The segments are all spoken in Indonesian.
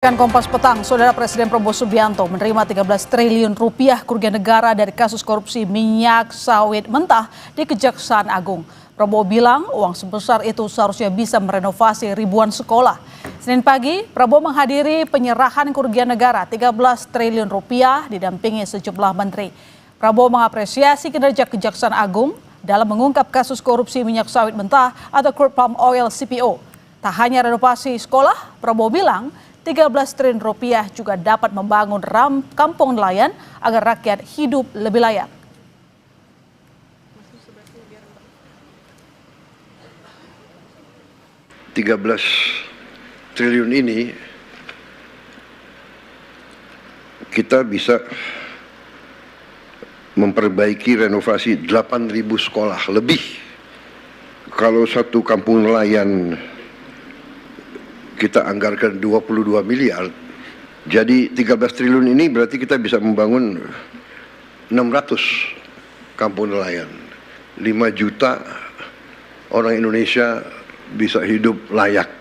Kompas Petang, Saudara Presiden Prabowo Subianto menerima 13 triliun rupiah kerugian negara dari kasus korupsi minyak sawit mentah di Kejaksaan Agung. Prabowo bilang uang sebesar itu seharusnya bisa merenovasi ribuan sekolah. Senin pagi, Prabowo menghadiri penyerahan kerugian negara 13 triliun rupiah didampingi sejumlah menteri. Prabowo mengapresiasi kinerja Kejaksaan Agung dalam mengungkap kasus korupsi minyak sawit mentah atau crude palm oil CPO. Tak hanya renovasi sekolah, Prabowo bilang 13 triliun rupiah juga dapat membangun kampung nelayan agar rakyat hidup lebih layak. Rp13 triliun ini kita bisa memperbaiki renovasi 8.000 sekolah lebih. Kalau satu kampung nelayan kita anggarkan 22 miliar, jadi 13 triliun ini berarti kita bisa membangun 600 kampung nelayan. 5 juta orang Indonesia bisa hidup layak.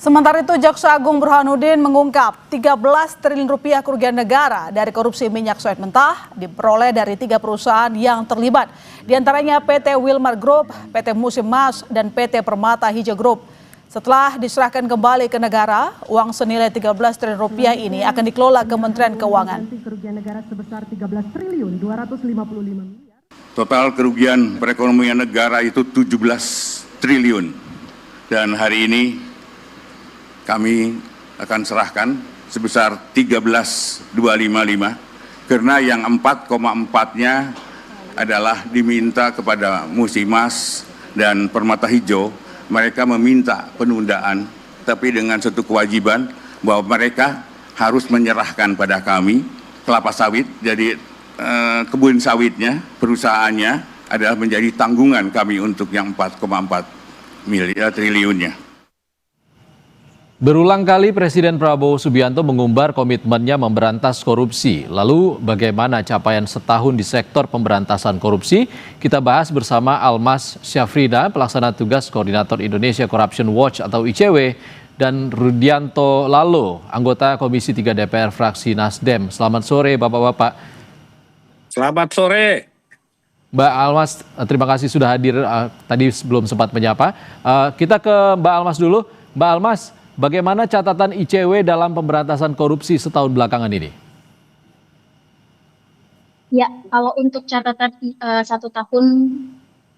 Sementara itu, Jaksa Agung Burhanuddin mengungkap 13 triliun rupiah kerugian negara dari korupsi minyak sawit mentah diperoleh dari 3 perusahaan yang terlibat. Di antaranya PT Wilmar Group, PT Musim Mas, dan PT Permata Hijau Group. Setelah diserahkan kembali ke negara, uang senilai 13 triliun rupiah ini akan dikelola Kementerian Keuangan. Kerugian negara sebesar 13 triliun 255 miliar. Total kerugian perekonomian negara itu 17 triliun. Dan hari ini kami akan serahkan sebesar 13.255 karena yang 4,4-nya adalah diminta kepada Musimas dan Permata Hijau. Mereka meminta penundaan, tapi dengan satu kewajiban bahwa mereka harus menyerahkan pada kami kelapa sawit. Jadi kebun sawitnya, perusahaannya adalah menjadi tanggungan kami untuk yang 4,4 triliunnya. Berulang kali Presiden Prabowo Subianto mengumbar komitmennya memberantas korupsi. Lalu bagaimana capaian setahun di sektor pemberantasan korupsi? Kita bahas bersama Almas Syafrida, Pelaksana Tugas Koordinator Indonesia Corruption Watch atau ICW, dan Rudianto Lalo, anggota Komisi 3 DPR fraksi Nasdem. Selamat sore Bapak-Bapak. Selamat sore. Mbak Almas, terima kasih sudah hadir, tadi belum sempat menyapa. Kita ke Mbak Almas dulu. Mbak Almas, bagaimana catatan ICW dalam pemberantasan korupsi setahun belakangan ini? Ya, kalau untuk catatan 1 tahun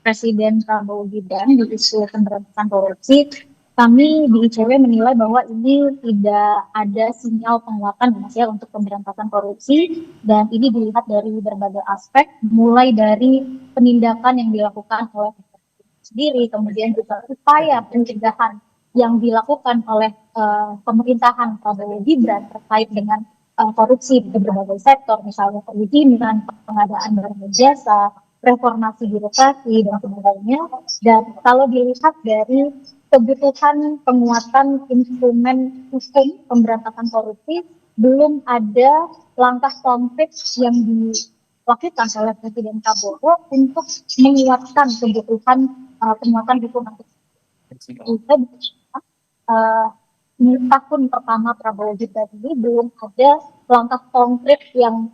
Presiden Prabowo Gibran di isu pemberantasan korupsi, kami di ICW menilai bahwa ini tidak ada sinyal penguatan untuk pemberantasan korupsi, dan ini dilihat dari berbagai aspek, mulai dari penindakan yang dilakukan oleh sendiri, kemudian juga upaya pencegahan yang dilakukan oleh pemerintahan Prabowo Gibran terkait dengan korupsi di berbagai sektor, misalnya perizinan, pengadaan barang dan jasa, reformasi birokrasi, dan sebagainya. Dan kalau dilihat dari kebutuhan penguatan instrumen hukum pemberantasan korupsi, belum ada langkah konkret yang dilakukan oleh Presiden Prabowo untuk menguatkan kebutuhan penguatan hukum. Di tahun pertama Prabowo Gibran ini belum ada langkah konkret yang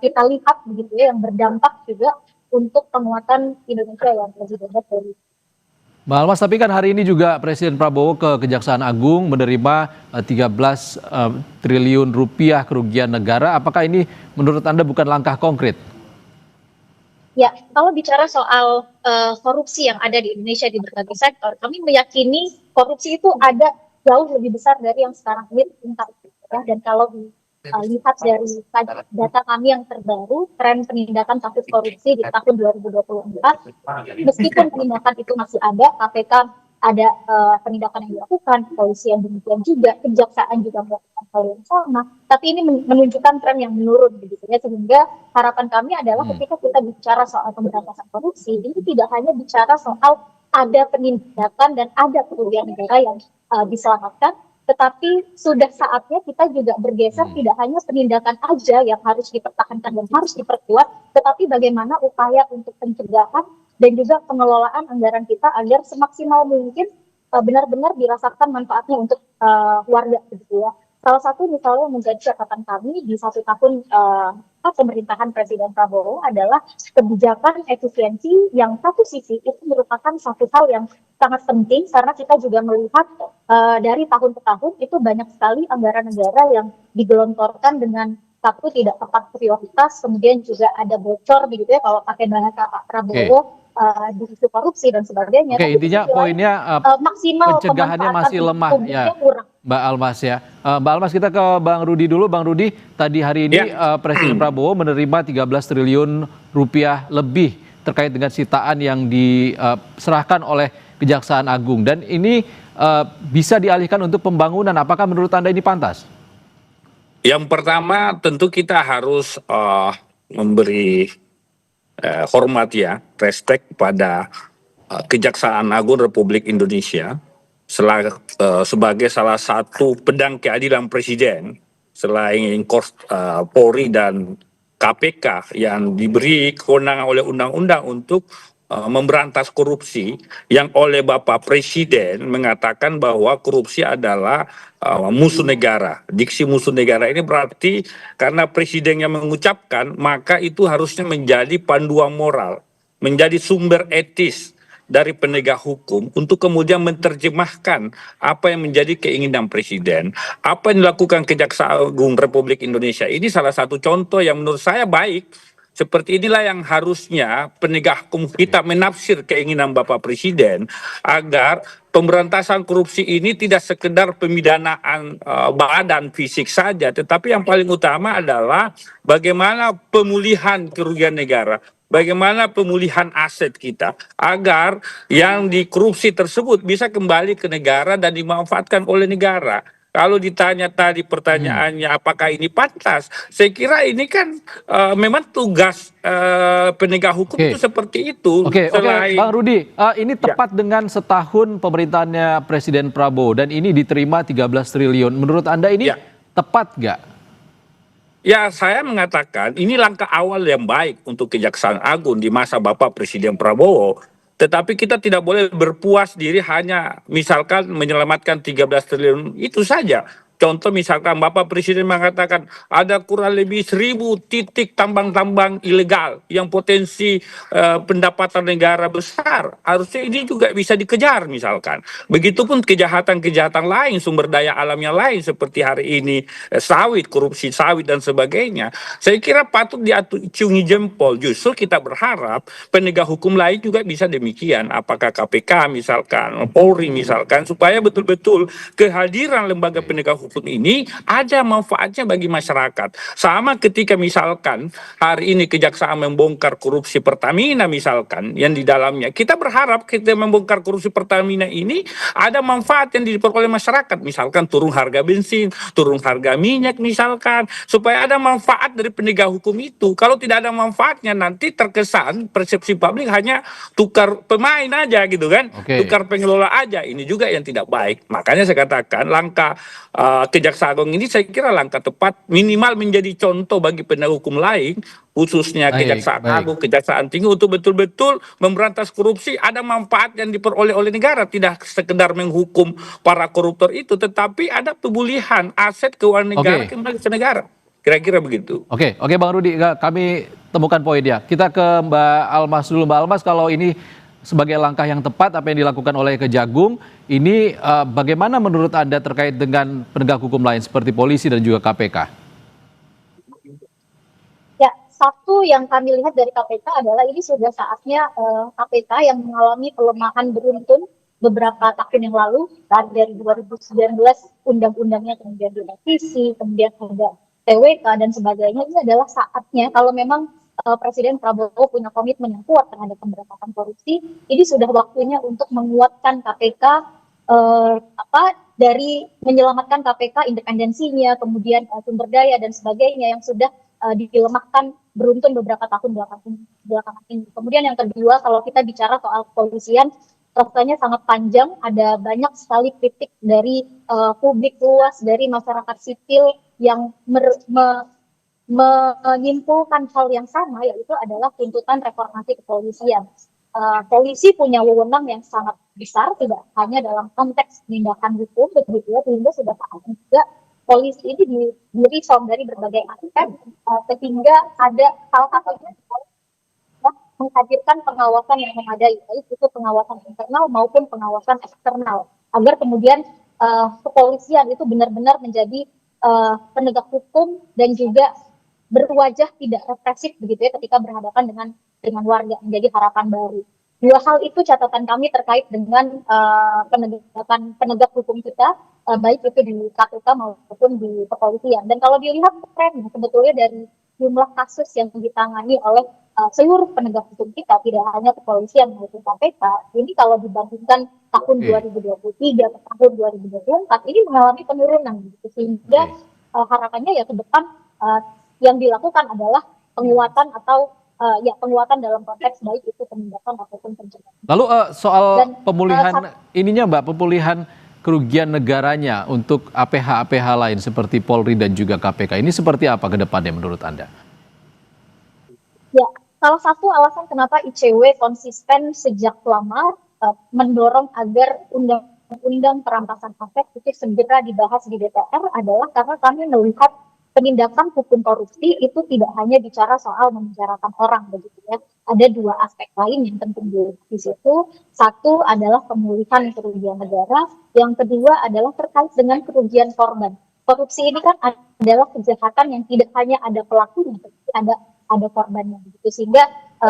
kita lihat begitu ya, yang berdampak juga untuk penguatan Indonesia yang lebih baik. Mbak Almas, tapi kan hari ini juga Presiden Prabowo ke Kejaksaan Agung menerima 13 triliun rupiah kerugian negara. Apakah ini menurut Anda bukan langkah konkret? Ya, kalau bicara soal korupsi yang ada di Indonesia di berbagai sektor, kami meyakini korupsi itu ada jauh lebih besar dari yang sekarang ini tingkat. Ya, dan kalau dilihat dari data kami yang terbaru, tren penindakan kasus korupsi di tahun 2024, meskipun penindakan itu masih ada, KPK ada penindakan yang dilakukan, polisi yang demikian juga, kejaksaan juga melakukan hal yang sama, tapi ini menunjukkan tren yang menurun begitu ya, sehingga harapan kami adalah ketika kita bicara soal pemberantasan korupsi, ini tidak hanya bicara soal ada penindakan dan ada kerugian negara yang diselamatkan, tetapi sudah saatnya kita juga bergeser, tidak hanya penindakan aja yang harus dipertahankan dan harus diperkuat, tetapi bagaimana upaya untuk pencegahan dan juga pengelolaan anggaran kita agar semaksimal mungkin benar-benar dirasakan manfaatnya untuk warga gitu ya. Salah satu misalnya menjadi catatan kami di 1 tahun pemerintahan Presiden Prabowo adalah kebijakan efisiensi yang satu sisi itu merupakan satu hal yang sangat penting karena kita juga melihat dari tahun ke tahun itu banyak sekali anggaran negara yang digelontorkan dengan satu tidak tepat prioritas, kemudian juga ada bocor begitu ya kalau pakai bahasa Pak Prabowo di isu korupsi dan sebagainya. Oke, Tapi di intinya sisi lain, poinnya maksimal pencegahannya pemanfaatan masih lemah ya, publiknya kurang. Mbak Almas ya. Mbak Almas, kita ke Bang Rudi dulu. Bang Rudi, tadi hari ini Presiden Prabowo menerima 13 triliun rupiah lebih terkait dengan sitaan yang diserahkan oleh Kejaksaan Agung. Dan ini bisa dialihkan untuk pembangunan. Apakah menurut Anda ini pantas? Yang pertama tentu kita harus memberi hormat ya, respect pada Kejaksaan Agung Republik Indonesia sebagai salah satu pedang keadilan presiden selain Polri dan KPK yang diberi kewenangan oleh undang-undang untuk memberantas korupsi, yang oleh Bapak Presiden mengatakan bahwa korupsi adalah musuh negara. Diksi musuh negara ini berarti karena presiden yang mengucapkan, maka itu harusnya menjadi panduan moral, menjadi sumber etis dari penegak hukum untuk kemudian menerjemahkan apa yang menjadi keinginan presiden. Apa yang dilakukan Kejaksaan Agung Republik Indonesia ini salah satu contoh yang menurut saya baik. Seperti inilah yang harusnya penegak hukum kita menafsir keinginan Bapak Presiden agar pemberantasan korupsi ini tidak sekedar pemidanaan badan fisik saja, tetapi yang paling utama adalah bagaimana pemulihan kerugian negara, bagaimana pemulihan aset kita agar yang dikorupsi tersebut bisa kembali ke negara dan dimanfaatkan oleh negara. Kalau ditanya tadi pertanyaannya apakah ini pantas, saya kira ini kan memang tugas penegak hukum itu seperti itu. Oke, Bang Rudi, ini tepat dengan setahun pemerintahannya Presiden Prabowo dan ini diterima 13 triliun. Menurut Anda ini tepat nggak? Ya, saya mengatakan ini langkah awal yang baik untuk Kejaksaan Agung di masa Bapak Presiden Prabowo. Tetapi kita tidak boleh berpuas diri hanya misalkan menyelamatkan 13 triliun itu saja. Contoh misalkan Bapak Presiden mengatakan ada kurang lebih 1.000 titik tambang-tambang ilegal yang potensi pendapatan negara besar. Harusnya ini juga bisa dikejar misalkan. Begitupun kejahatan-kejahatan lain, sumber daya alam yang lain seperti hari ini sawit, korupsi sawit dan sebagainya. Saya kira patut diacungi jempol. Justru kita berharap penegak hukum lain juga bisa demikian. Apakah KPK misalkan, Polri misalkan, supaya betul-betul kehadiran lembaga penegak hukum ini ada manfaatnya bagi masyarakat. Sama ketika misalkan hari ini Kejaksaan membongkar korupsi Pertamina misalkan, yang di dalamnya kita berharap kita membongkar korupsi Pertamina ini ada manfaat yang diperoleh masyarakat, misalkan turun harga bensin, turun harga minyak misalkan, supaya ada manfaat dari penegak hukum itu. Kalau tidak ada manfaatnya nanti terkesan persepsi publik hanya tukar pemain aja gitu kan, tukar pengelola aja. Ini juga yang tidak baik. Makanya saya katakan langkah Kejaksaan Agung ini saya kira langkah tepat, minimal menjadi contoh bagi penegak hukum lain, khususnya Kejaksaan Agung, Kejaksaan Tinggi, untuk betul-betul memberantas korupsi. Ada manfaat yang diperoleh oleh negara, tidak sekedar menghukum para koruptor itu, tetapi ada pemulihan aset keuangan negara kembali ke negara. Kira-kira begitu. Oke, Bang Rudi, kami temukan poinnya. Kita ke Mbak Almas dulu. Mbak Almas, kalau ini sebagai langkah yang tepat apa yang dilakukan oleh Kejagung, ini bagaimana menurut Anda terkait dengan penegak hukum lain seperti polisi dan juga KPK? Ya, satu yang kami lihat dari KPK adalah ini sudah saatnya KPK yang mengalami pelemahan beruntun beberapa tahun yang lalu, dari 2019 undang-undangnya kemudian direvisi, kemudian ada TWK dan sebagainya. Ini adalah saatnya kalau memang Presiden Prabowo punya komitmen yang kuat terhadap pemberantasan korupsi, ini sudah waktunya untuk menguatkan KPK dari menyelamatkan KPK independensinya, kemudian sumber daya dan sebagainya yang sudah dilemahkan beruntun beberapa tahun belakangan ini. Kemudian yang kedua, kalau kita bicara soal kepolisian, rasanya sangat panjang, ada banyak sekali kritik dari publik luas, dari masyarakat sipil yang menyimpulkan hal yang sama, yaitu adalah tuntutan reformasi kepolisian. Polisi punya wewenang yang sangat besar, tidak hanya dalam konteks tindakan hukum begitu ya, sehingga sudah saatnya juga polisi ini di-reform dari berbagai aspek, sehingga ada salah satunya menghadirkan pengawasan yang memadai, baik itu pengawasan internal maupun pengawasan eksternal, agar kemudian kepolisian itu benar-benar menjadi penegak hukum dan juga berwajah tidak represif begitu ya ketika berhadapan dengan warga, menjadi harapan baru. Dua hal itu catatan kami terkait dengan penegakan penegak hukum kita, baik itu di KPK maupun di kepolisian. Dan kalau dilihat tren sebetulnya dari jumlah kasus yang ditangani oleh seluruh penegak hukum kita, tidak hanya kepolisian maupun KPK, ini kalau dibandingkan tahun 2023 ke tahun 2024 ini mengalami penurunan gitu. Sehingga harapannya ya ke depan yang dilakukan adalah penguatan atau penguatan dalam konteks baik itu penindakan ataupun pencegahan. Lalu soal pemulihan ininya Mbak, pemulihan kerugian negaranya untuk APH-APH lain seperti Polri dan juga KPK ini seperti apa ke depannya menurut Anda? Ya, salah satu alasan kenapa ICW konsisten sejak lama mendorong agar undang-undang perampasan aset itu segera dibahas di DPR adalah karena kami melihat penindakan hukum korupsi itu tidak hanya bicara soal memenjarakan orang begitu ya. Ada dua aspek lain yang penting di situ. Satu adalah pemulihan kerugian negara, yang kedua adalah terkait dengan kerugian korban. Korupsi ini kan adalah kejahatan yang tidak hanya ada pelakunya, tapi ada korbannya begitu. Sehingga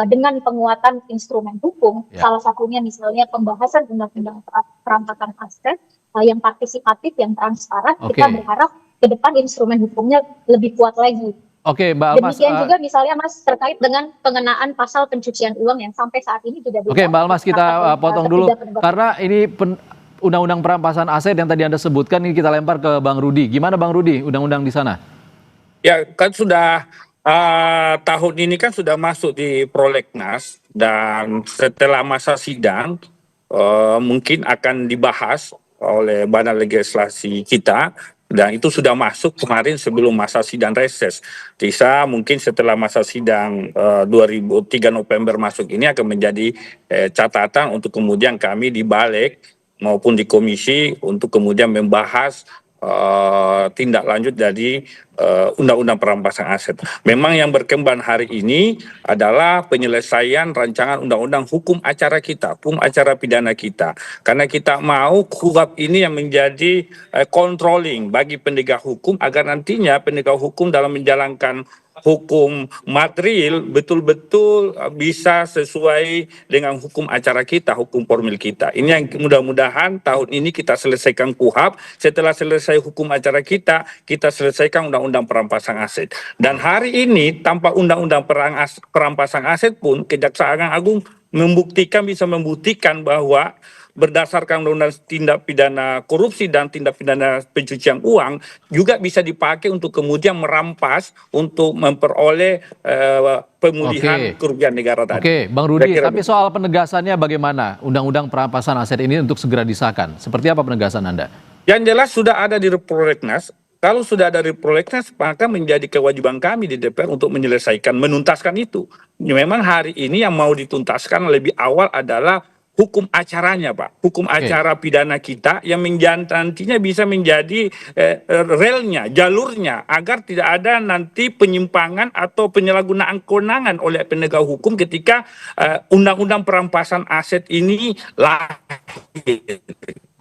dengan penguatan instrumen hukum, salah satunya misalnya pembahasan undang-undang perampasan aset yang partisipatif, yang transparan, kita berharap ke depan instrumen hukumnya lebih kuat lagi. Oke, Mbak Almas. Demikian juga misalnya Mas terkait dengan pengenaan pasal pencucian uang yang sampai saat ini juga. Oke, Mbak Almas, kita potong dulu karena ini undang-undang perampasan aset yang tadi Anda sebutkan ini kita lempar ke Bang Rudi. Gimana Bang Rudi undang-undang di sana? Ya kan sudah tahun ini kan sudah masuk di prolegnas dan setelah masa sidang mungkin akan dibahas oleh Badan Legislasi kita. Dan itu sudah masuk kemarin sebelum masa sidang reses. Bisa mungkin setelah masa sidang 3 November masuk ini akan menjadi catatan untuk kemudian kami di Balik maupun di komisi untuk kemudian membahas tindak lanjut dari undang-undang perampasan aset. Memang yang berkembang hari ini adalah penyelesaian rancangan undang-undang hukum acara kita, hukum acara pidana kita. Karena kita mau KUHP ini yang menjadi controlling bagi penegak hukum agar nantinya penegak hukum dalam menjalankan hukum material betul-betul bisa sesuai dengan hukum acara kita, hukum formil kita. Ini yang mudah-mudahan tahun ini kita selesaikan KUHP. Setelah selesai hukum acara kita selesaikan undang-undang perampasan aset. Dan hari ini tanpa undang-undang perampasan aset pun Kejaksaan Agung bisa membuktikan bahwa berdasarkan undang-undang tindak pidana korupsi dan tindak pidana pencucian uang juga bisa dipakai untuk kemudian merampas untuk memperoleh pemulihan kerugian negara tadi. Oke, Bang Rudi, tapi soal penegasannya bagaimana undang-undang perampasan aset ini untuk segera disahkan? Seperti apa penegasan Anda? Yang jelas sudah ada di prolegnas. Kalau sudah ada di prolegnas, maka menjadi kewajiban kami di DPR untuk menyelesaikan, menuntaskan itu. Memang hari ini yang mau dituntaskan lebih awal adalah hukum acaranya, Pak. Hukum acara pidana kita yang nantinya bisa menjadi relnya, jalurnya, agar tidak ada nanti penyimpangan atau penyalahgunaan kewenangan oleh penegak hukum ketika undang-undang perampasan aset ini lahir.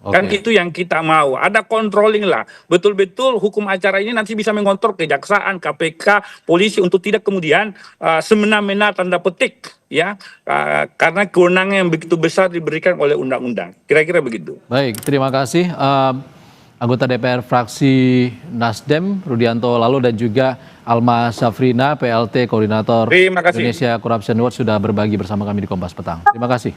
Kan itu yang kita mau. Ada controlling lah. Betul-betul hukum acara ini nanti bisa mengontrol kejaksaan, KPK, polisi untuk tidak kemudian semena-mena tanda petik ya. Karena kewenangan yang begitu besar diberikan oleh undang-undang. Kira-kira begitu. Baik, terima kasih anggota DPR fraksi Nasdem Rudianto Lalu dan juga Almas Syafrina PLT Koordinator Indonesia Corruption Watch sudah berbagi bersama kami di Kompas Petang. Terima kasih.